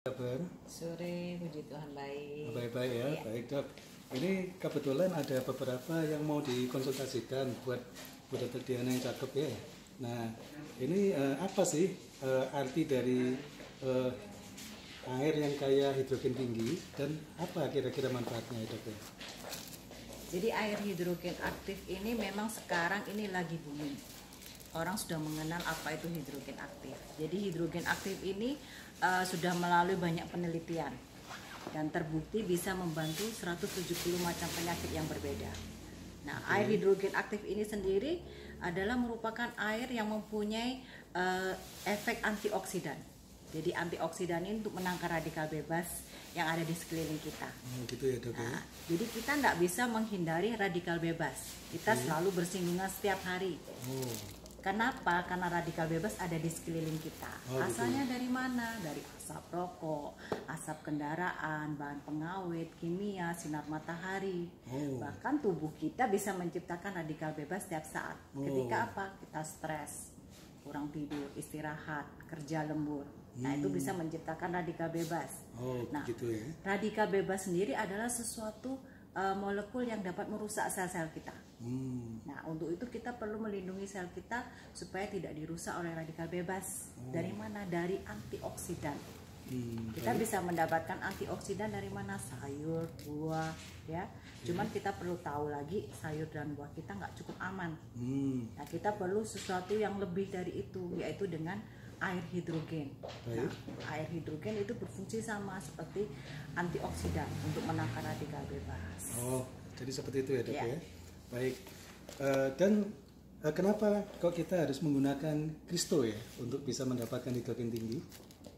Kabar? Sore, puji Tuhan baik. Baik-baik ya, Iya. baik Dok. Ini kebetulan ada beberapa yang mau dikonsultasikan buat Dokter Diana yang cakep ya. Nah, ini apa sih arti dari eh, air yang kaya hidrogen tinggi dan apa kira-kira manfaatnya ya Dok? Jadi air hidrogen aktif ini memang sekarang ini lagi booming. Orang sudah mengenal apa itu hidrogen aktif. Jadi hidrogen aktif ini sudah melalui banyak penelitian dan terbukti bisa membantu 170 macam penyakit yang berbeda. Nah, air hidrogen aktif ini sendiri adalah merupakan air yang mempunyai efek antioksidan. Jadi antioksidan ini untuk menangkal radikal bebas yang ada di sekeliling kita. Gitu ya Dok ya. Nah, jadi kita tidak bisa menghindari radikal bebas. Kita selalu bersinggungan setiap hari. Oh, Kenapa? Karena radikal bebas ada di sekeliling kita. Oh, Asalnya dari mana? Dari asap rokok, asap kendaraan, bahan pengawet, kimia, sinar matahari. Oh. Bahkan tubuh kita bisa menciptakan radikal bebas setiap saat. Ketika apa? Kita stres, kurang tidur, istirahat, kerja lembur. Nah, itu bisa menciptakan radikal bebas. oh Nah, gitu ya. radikal bebas sendiri adalah sesuatu molekul yang dapat merusak sel-sel kita. Nah, untuk itu kita perlu melindungi sel kita supaya tidak dirusak oleh radikal bebas. Dari mana? Dari antioksidan. Kita bisa mendapatkan antioksidan dari mana? Sayur, buah, ya. Cuman kita perlu tahu lagi sayur dan buah kita nggak cukup aman. Nah, kita perlu sesuatu yang lebih dari itu, yaitu dengan air hidrogen. Nah, air hidrogen itu berfungsi sama seperti antioksidan untuk menangkal radikal bebas. Oh, jadi seperti itu ya Dok Ya. ya. Baik. Kenapa kok kita harus menggunakan Kristo ya untuk bisa mendapatkan hidrogen tinggi?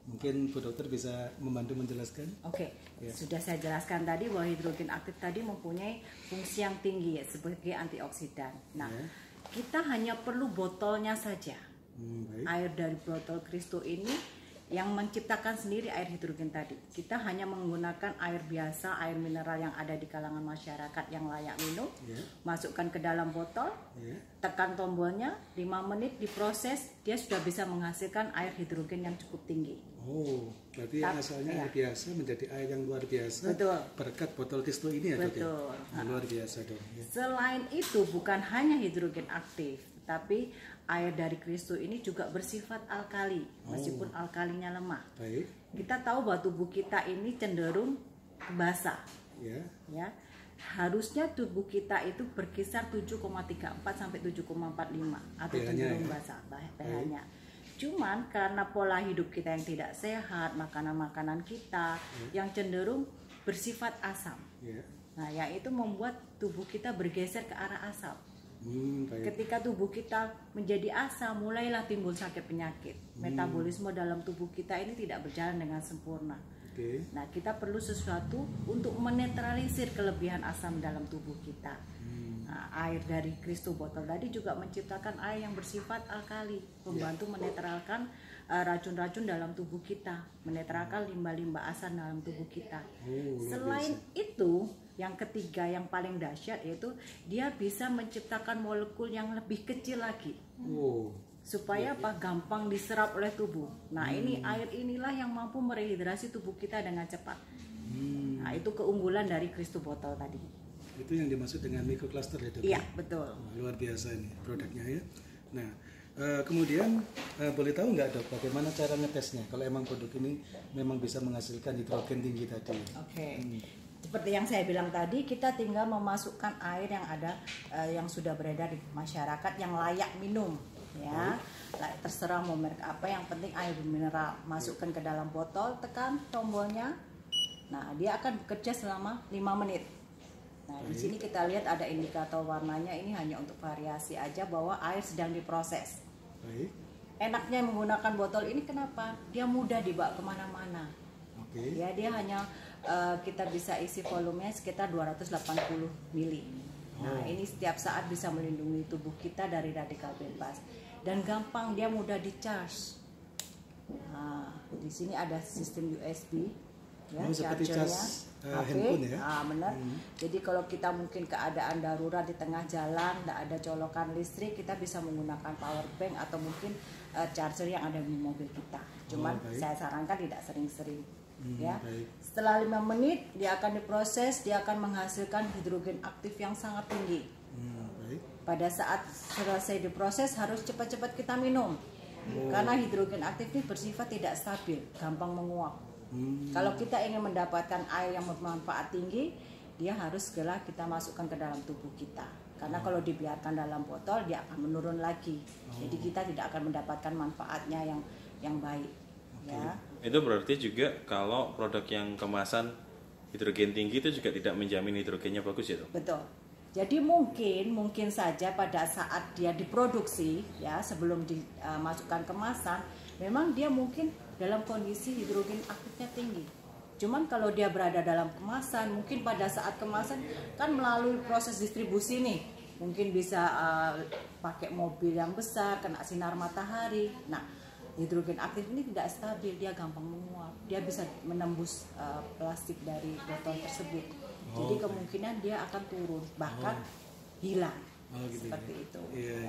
Mungkin Bu Dokter bisa membantu menjelaskan? Oke, Ya. sudah saya jelaskan tadi bahwa hidrogen aktif tadi mempunyai fungsi yang tinggi ya, sebagai antioksidan. Nah, kita hanya perlu botolnya saja. Baik. Air dari botol Kristo ini yang menciptakan sendiri air hidrogen tadi. Kita hanya menggunakan air biasa, air mineral yang ada di kalangan masyarakat yang layak minum. Masukkan ke dalam botol, tekan tombolnya, 5 menit diproses, dia sudah bisa menghasilkan air hidrogen yang cukup tinggi. Oh, berarti yang asalnya air biasa menjadi air yang luar biasa. Betul. Berkat botol Kristo ini ya Dok ya? Betul. Luar biasa Dok. Ya. Selain itu bukan hanya hidrogen aktif, tapi air dari Kristo ini juga bersifat alkali, meskipun alkalinya lemah. Baik. Kita tahu bahwa tubuh kita ini cenderung basah, ya. Harusnya tubuh kita itu berkisar 7,34 sampai 7,45 atau cenderung basah pH-nya. Cuman karena pola hidup kita yang tidak sehat, makanan-makanan kita yang cenderung bersifat asam. Nah, yang itu membuat tubuh kita bergeser ke arah asam. Ketika tubuh kita menjadi asam, mulailah timbul sakit penyakit. Metabolisme dalam tubuh kita ini tidak berjalan dengan sempurna. Nah, kita perlu sesuatu untuk menetralisir kelebihan asam dalam tubuh kita. Nah, air dari Kristo botol tadi juga menciptakan air yang bersifat alkali, membantu menetralkan racun-racun dalam tubuh kita, menetralkan limbah-limbah asam dalam tubuh kita. Selain itu, yang ketiga yang paling dahsyat yaitu dia bisa menciptakan molekul yang lebih kecil lagi. Supaya apa? Gampang diserap oleh tubuh. Nah, ini air inilah yang mampu merehidrasi tubuh kita dengan cepat. Nah, itu keunggulan dari Kristo botol tadi. Itu yang dimaksud dengan microcluster ya Dok? Iya, betul. Luar biasa ini produknya ya. Nah, kemudian boleh tahu nggak Dok bagaimana cara ngetesnya kalau emang produk ini memang bisa menghasilkan hidrogen tinggi tadi? Oke. Seperti yang saya bilang tadi, kita tinggal memasukkan air yang ada yang sudah beredar di masyarakat yang layak minum, ya. Terserah mau merek apa, yang penting air mineral. Masukkan ke dalam botol, tekan tombolnya. Nah, dia akan bekerja selama 5 menit. Nah, di sini kita lihat ada indikator warnanya, ini hanya untuk variasi aja bahwa air sedang diproses. Enaknya menggunakan botol ini kenapa? Dia mudah dibawa kemana-mana. Ya, dia hanya kita bisa isi volumenya sekitar 280 mili. Nah, ini setiap saat bisa melindungi tubuh kita dari radikal bebas dan gampang, dia mudah di-charge. Nah, di sini ada sistem USB, ya, seperti chargernya. cas handphone ya? Benar. Jadi kalau kita mungkin keadaan darurat di tengah jalan, tidak ada colokan listrik, kita bisa menggunakan power bank atau mungkin charger yang ada di mobil kita. Cuman saya sarankan tidak sering-sering. Ya. Setelah 5 menit dia akan diproses, dia akan menghasilkan hidrogen aktif yang sangat tinggi. Pada saat selesai diproses harus cepat-cepat kita minum. Karena hidrogen aktif ini bersifat tidak stabil, gampang menguap. Kalau kita ingin mendapatkan air yang bermanfaat tinggi, dia harus segera kita masukkan ke dalam tubuh kita. Karena kalau dibiarkan dalam botol dia akan menurun lagi. Jadi kita tidak akan mendapatkan manfaatnya yang baik. Ya. Itu berarti juga kalau produk yang kemasan hidrogen tinggi itu juga tidak menjamin hidrogennya bagus ya, Dok? Betul. Jadi mungkin saja pada saat dia diproduksi ya sebelum dimasukkan kemasan, memang dia mungkin dalam kondisi hidrogen aktifnya tinggi. Cuman kalau dia berada dalam kemasan, mungkin pada saat kemasan kan melalui proses distribusi nih, mungkin bisa pakai mobil yang besar, kena sinar matahari. Nah, hidrogen aktif ini tidak stabil, dia gampang menguap, dia bisa menembus plastik dari botol tersebut. Jadi kemungkinan dia akan turun, bahkan hilang. Gitu seperti ya. itu. Iya.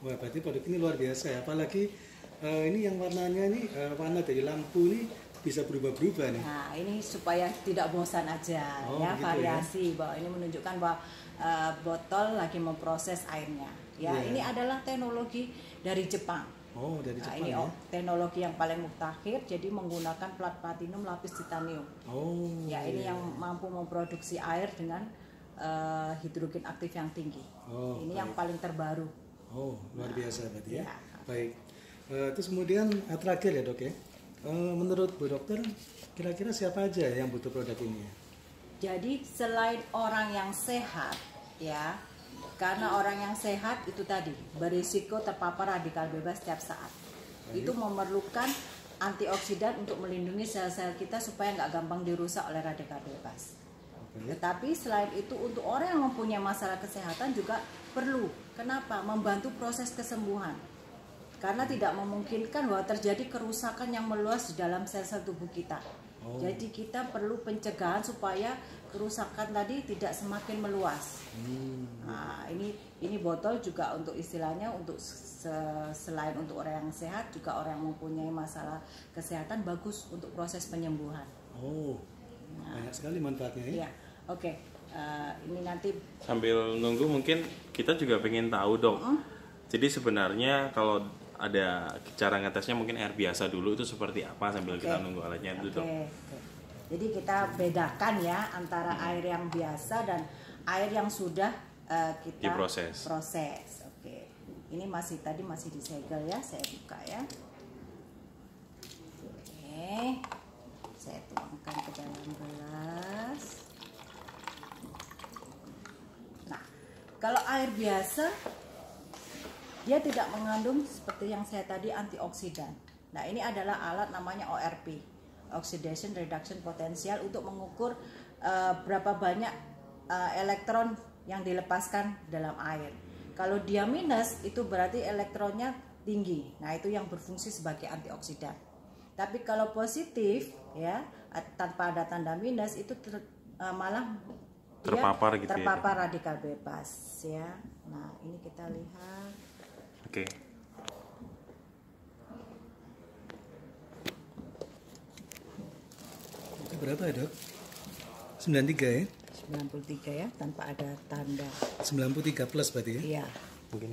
Wah, berarti produk ini luar biasa ya. Apalagi ini yang warnanya nih, warna dari lampu ini bisa berubah-berubah nih. Nah, ini supaya tidak bosan aja ya, variasi. Bahwa ini menunjukkan bahwa botol lagi memproses airnya. Ya, ini adalah teknologi dari Jepang. Dari Jepang. Ini teknologi yang paling mutakhir, jadi menggunakan plat platinum lapis titanium. Ini yang mampu memproduksi air dengan hidrogen aktif yang tinggi. Ini yang paling terbaru. Luar biasa berarti ya. Baik. Terus kemudian terakhir ya, Dok ya. Menurut Bu Dokter, kira-kira siapa aja yang butuh produk ini ya? Jadi selain orang yang sehat ya, karena orang yang sehat itu tadi berisiko terpapar radikal bebas setiap saat. Itu memerlukan antioksidan untuk melindungi sel-sel kita supaya nggak gampang dirusak oleh radikal bebas. Tetapi selain itu untuk orang yang mempunyai masalah kesehatan juga perlu. Kenapa? Membantu proses kesembuhan. Karena tidak memungkinkan bahwa terjadi kerusakan yang meluas di dalam sel-sel tubuh kita. Jadi kita perlu pencegahan supaya kerusakan tadi tidak semakin meluas. Nah, ini botol juga untuk istilahnya untuk selain untuk orang yang sehat, juga orang yang mempunyai masalah kesehatan bagus untuk proses penyembuhan. Banyak sekali manfaatnya ya. Iya. Oke. Ini nanti sambil nunggu mungkin kita juga pengen tahu, Dok. Jadi sebenarnya kalau ada cara ngetesnya mungkin air biasa dulu itu seperti apa sambil kita nunggu alatnya itu, Dok. Jadi kita bedakan ya antara air yang biasa dan air yang sudah kita proses. Ini tadi masih disegel ya, saya buka ya. Saya tuangkan ke dalam gelas. Nah, kalau air biasa dia tidak mengandung seperti yang saya tadi antioksidan. Nah, ini adalah alat namanya ORP, Oxidation Reduction Potential, untuk mengukur berapa banyak elektron yang dilepaskan dalam air. Kalau dia minus itu berarti elektronnya tinggi. Nah, itu yang berfungsi sebagai antioksidan. Tapi kalau positif ya, tanpa ada tanda minus itu malah terpapar gitu terpapar radikal bebas ya. Nah, ini kita lihat. Oke. Itu berapa ya, Dok? 93 ya? 93 ya, tanpa ada tanda. 93 plus berarti ya? Iya. Mungkin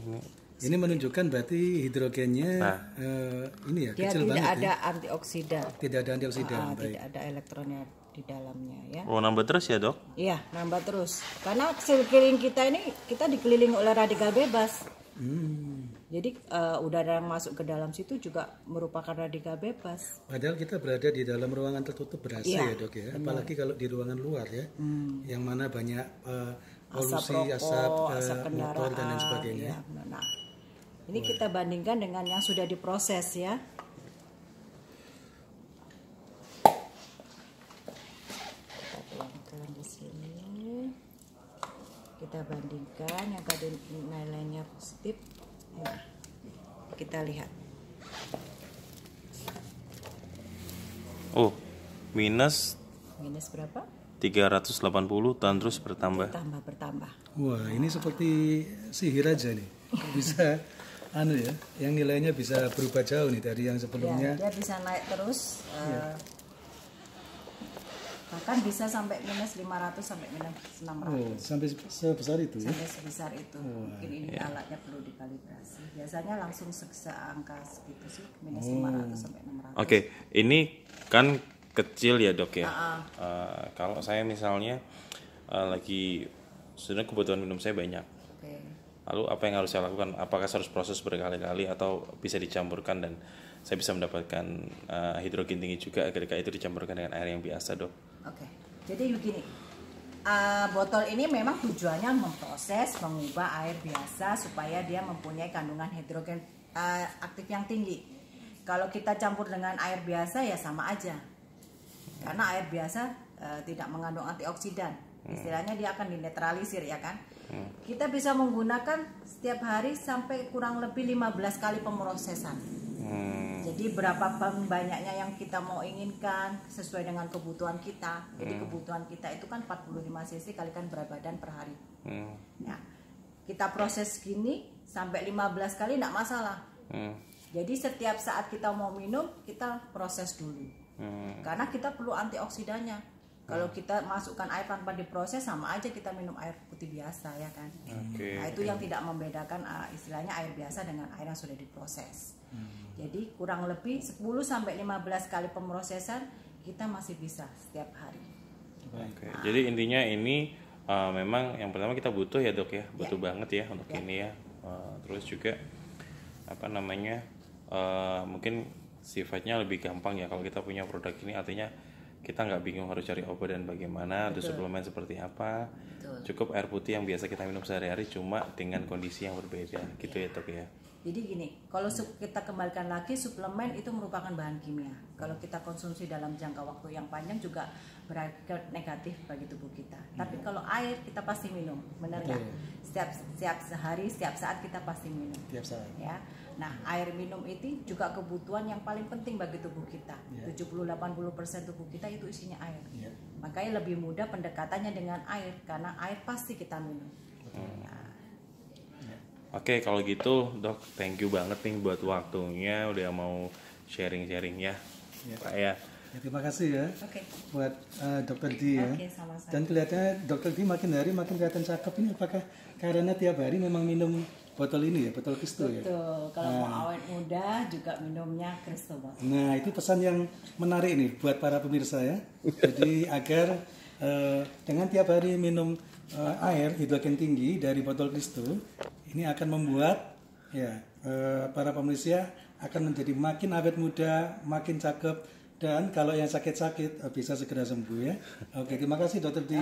ini menunjukkan berarti hidrogennya ini ya, dia kecil banget. Tidak ada antioksidan. Tidak ada antioksidan. Tidak ada elektronnya di dalamnya ya. Nambah terus ya, Dok? Iya, nambah terus. Karena sekeliling kita ini kita dikelilingi oleh radikal bebas. Jadi udara yang masuk ke dalam situ juga merupakan radikal bebas. Padahal kita berada di dalam ruangan tertutup ber-AC ya, Dok ya. Apalagi kalau di ruangan luar ya, yang mana banyak polusi, asap motor dan lain sebagainya. Ya, nah, ini kita bandingkan dengan yang sudah diproses ya. Kita tuangkan di sini. Kita bandingkan yang tadi nilainya positif. Nah, kita lihat. Minus berapa? 380 dan terus bertambah. Bertambah. Wah, ini seperti sihir aja nih. Bisa ya, yang nilainya bisa berubah jauh nih dari yang sebelumnya. Ya, dia bisa naik terus. bahkan bisa sampai minus 500 sampai minus 600. Oh, sampai sebesar itu ya? Sampai sebesar itu. Mungkin ini alatnya perlu dikalibrasi. Biasanya langsung seangka segitu sih, minus 500 sampai 600. Oke, ini kan kecil ya dok ya. Kalau saya misalnya lagi sebenarnya kebutuhan minum saya banyak. Lalu apa yang harus saya lakukan? Apakah saya harus proses berkali-kali atau bisa dicampurkan dan saya bisa mendapatkan hidrogen tinggi juga ketika itu dicampurkan dengan air yang biasa, dok? Oke, jadi begini, botol ini memang tujuannya memproses, mengubah air biasa supaya dia mempunyai kandungan hidrogen aktif yang tinggi. Kalau kita campur dengan air biasa ya sama aja, karena air biasa tidak mengandung antioksidan, istilahnya dia akan dinetralisir ya kan. Kita bisa menggunakan setiap hari sampai kurang lebih 15 kali pemrosesan. Jadi berapa banyaknya yang kita mau inginkan sesuai dengan kebutuhan kita. Jadi kebutuhan kita itu kan 45 cc kalikan berat badan per hari. Ya, kita proses gini sampai 15 kali tidak masalah. Jadi setiap saat kita mau minum kita proses dulu. Karena kita perlu antioksidannya. Kalau kita masukkan air tanpa diproses sama aja kita minum air putih biasa ya kan. Nah itu yang tidak membedakan istilahnya air biasa dengan air yang sudah diproses. Jadi kurang lebih 10 sampai 15 kali pemrosesan kita masih bisa setiap hari. Jadi intinya ini memang yang pertama kita butuh ya dok ya, butuh banget ya untuk ini ya. Terus juga apa namanya mungkin sifatnya lebih gampang ya kalau kita punya produk ini, artinya kita nggak bingung harus cari obat dan bagaimana, ada suplemen seperti apa. Cukup air putih yang biasa kita minum sehari-hari cuma dengan kondisi yang berbeda gitu ya dok ya. Jadi gini, kalau kita kembalikan lagi, suplemen itu merupakan bahan kimia. Kalau kita konsumsi dalam jangka waktu yang panjang juga berakibat negatif bagi tubuh kita. Tapi kalau air kita pasti minum, benar nggak? Setiap sehari, setiap saat kita pasti minum. Setiap saat. Ya. Nah, air minum itu juga kebutuhan yang paling penting bagi tubuh kita. 70-80% tubuh kita itu isinya air. Makanya lebih mudah pendekatannya dengan air karena air pasti kita minum. Oke, kalau gitu dok, thank you banget nih buat waktunya udah mau sharing-sharing ya, Pak ya. Terima kasih ya buat Dr. D ya. Sama-sama. Dan kelihatannya Dr. D makin hari makin kelihatan cakep ini, apakah karena tiap hari memang minum botol ini ya, botol Kristo ya? Betul, kalau mau awet muda juga minumnya Kristo botol. Nah itu pesan yang menarik nih buat para pemirsa ya. Jadi agar dengan tiap hari minum air hidrogen tinggi dari botol Kristo, ini akan membuat ya para pemirsa akan menjadi makin awet muda, makin cakep, dan kalau yang sakit-sakit bisa segera sembuh ya. Oke, terima kasih Dr. D.